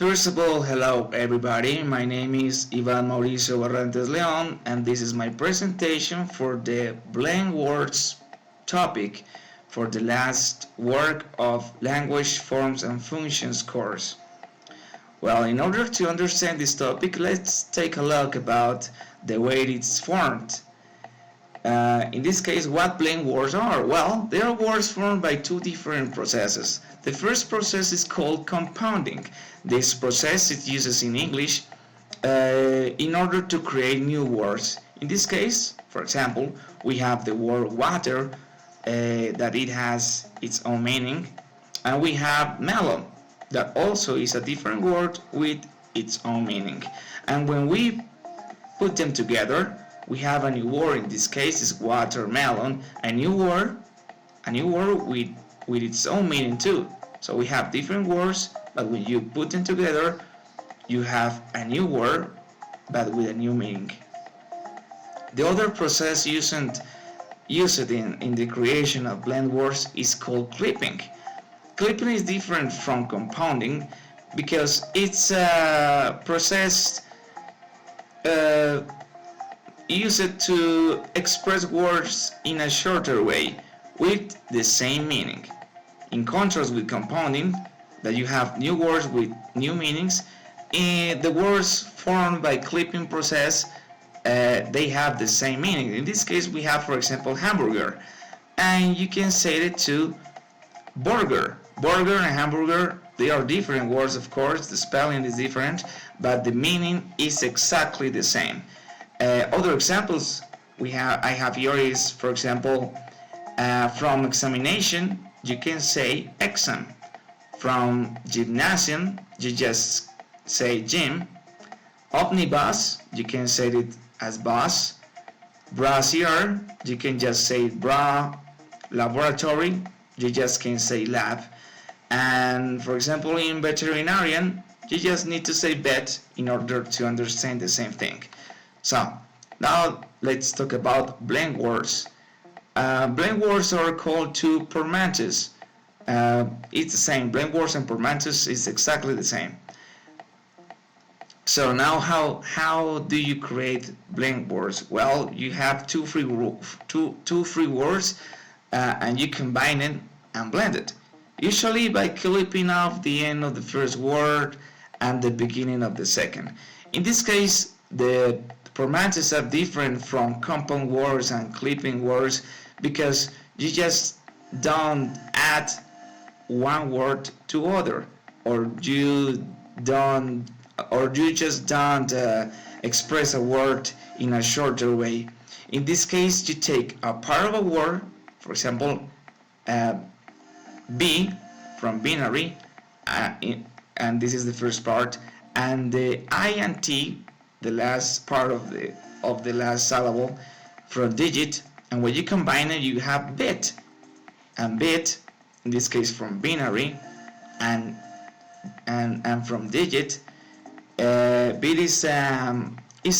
First of all, hello everybody. My name is Ivan Mauricio Barrantes Leon, and this is my presentation for the Blend Words topic for the last work of Language Forms and Functions course. Well, in order to understand this topic, let's take a look about the way it's formed. In this case, what blend words are? Well, they are words formed by two different processes. The first process is called compounding. This process it uses in English in order to create new words. In this case, for example, we have the word water that it has its own meaning, and we have melon that also is a different word with its own meaning. And when we put them together, we have a new word. In this case is watermelon, a new word with its own meaning too. So we have different words, but when you put them together, you have a new word but with a new meaning. The other process used in the creation of blend words is called clipping. Clipping is different from compounding because it's a process used to express words in a shorter way with the same meaning. In contrast with compounding, that you have new words with new meanings, the words formed by clipping process they have the same meaning. In this case, we have, for example, hamburger, and you can say it to burger. Burger and hamburger, they are different words, of course. The spelling is different, but the meaning is exactly the same. Other examples I have here is, for example, from examination, you can say exam. From gymnasium, you just say gym. Omnibus, you can say it as bus. Brassiere, you can just say bra. Laboratory, you just can say lab. And for example, in veterinarian, you just need to say vet in order to understand the same thing. So now let's talk about blend words. Blend words are called two portmanteaus. It's the same. Blend words and portmanteaus is exactly the same. So now how do you create blend words? Well, you have two free words and you combine it and blend it. Usually by clipping off the end of the first word and the beginning of the second. In this case, the portmanteaus are different from compound words and clipping words because you just don't add one word to other, or you just don't express a word in a shorter way. In this case, you take a part of a word, for example, B from binary, and this is the first part, and the I and T, the last part of the last syllable, from digit, and when you combine it, you have bit, and bit, in this case from binary, and from digit. Bit is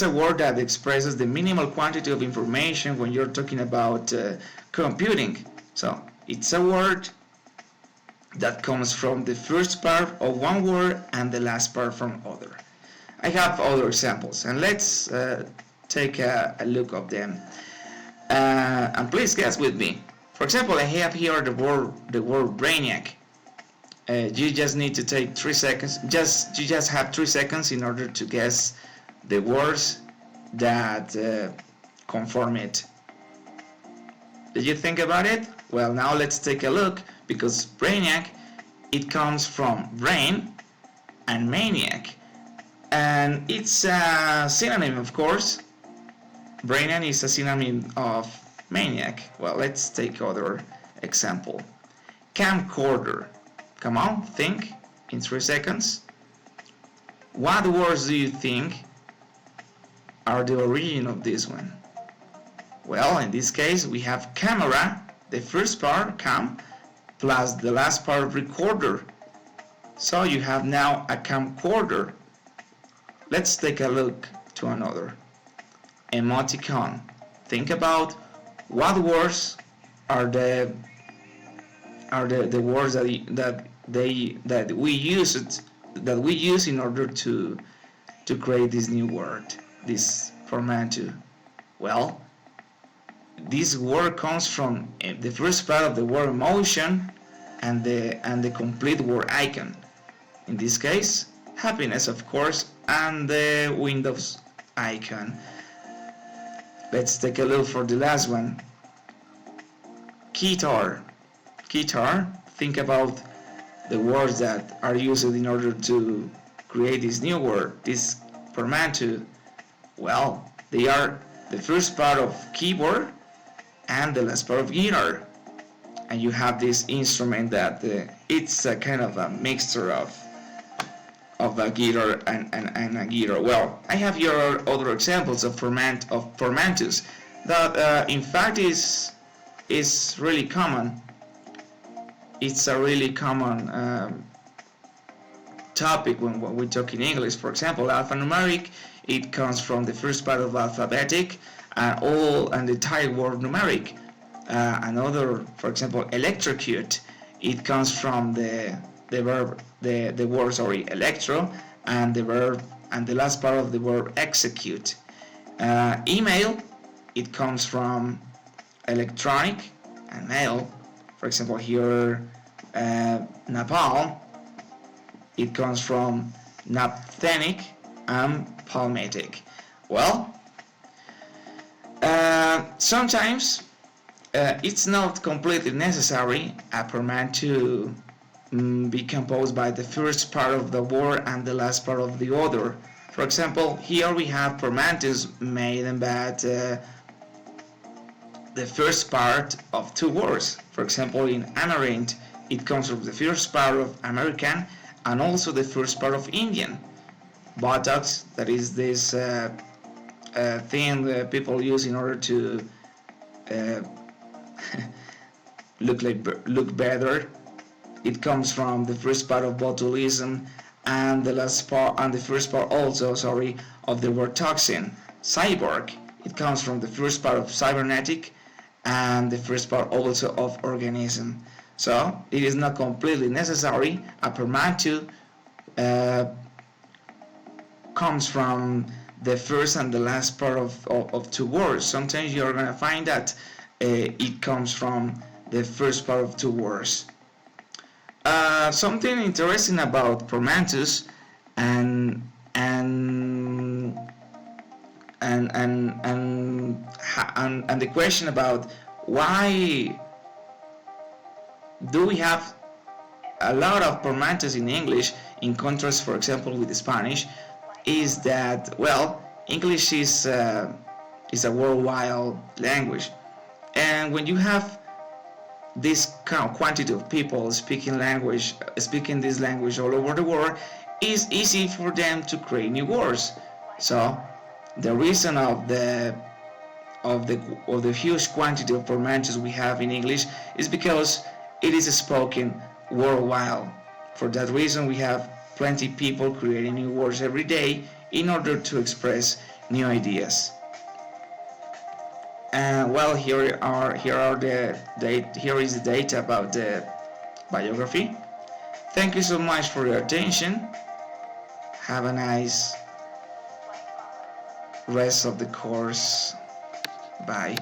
a word that expresses the minimal quantity of information when you're talking about computing. So it's a word that comes from the first part of one word and the last part from other. I have other examples, and let's take a look of them. And please guess with me. For example, I have here the word brainiac. You just need to take 3 seconds. You just have 3 seconds in order to guess the words that conform it. Did you think about it? Well, now let's take a look, because brainiac, it comes from brain and maniac, and it's a synonym, of course. Brainiac is a synonym of maniac. Well, let's take other example. Camcorder. Come on, think in 3 seconds. What words do you think are the origin of this one? Well, in this case, we have camera, the first part, cam, plus the last part, recorder. So you have now a camcorder. Let's take a look to another. Emoticon. Think about what words are the words that we use it that we use in order to create this new word, this portmanteau. Well, this word comes from the first part of the word emotion and the complete word icon. In this case, happiness, of course, and the Windows icon. Let's take a look for the last one. Guitar. Guitar. Think about the words that are used in order to create this new word, this portmanteau. Well, they are the first part of keyboard and the last part of guitar. And you have this instrument that it's a kind of a mixture of a guitar and a guitar. Well, I have here other examples of portmanteaus that in fact is really common. It's a really common topic when we talk in English. For example, alphanumeric, it comes from the first part of alphabetic and the entire word numeric. Another, for example, electrocute, it comes from the word electro and the verb and the last part of the verb execute. Email, it comes from electronic and mail. For example, here napalm, it comes from naphthenic and palmatic. Well, sometimes it's not completely necessary a portmanteau to be composed by the first part of the word and the last part of the other. For example, here we have portmanteaus made about the first part of two words. For example, in amaranth, it comes from the first part of American and also the first part of Indian. Botox, that is this thing that people use in order to look better. It comes from the first part of botulism and the last part and the first part also, of the word toxin. Cyborg, it comes from the first part of cybernetic and the first part also of organism. So it is not completely necessary. A portmanteau comes from the first and the last part of two words. Sometimes you are going to find that it comes from the first part of two words. Something interesting about portmanteaus and the question about why do we have a lot of portmanteaus in English in contrast, for example, with Spanish, is that, well, English is a worldwide language, and when you have this kind of quantity of people speaking this language all over the world, it's easy for them to create new words. So the reason of the huge quantity of portmanteaus we have in English is because it is spoken worldwide. For that reason, we have plenty of people creating new words every day in order to express new ideas. And well, here is the data about the biography. Thank you so much for your attention. Have a nice rest of the course. Bye.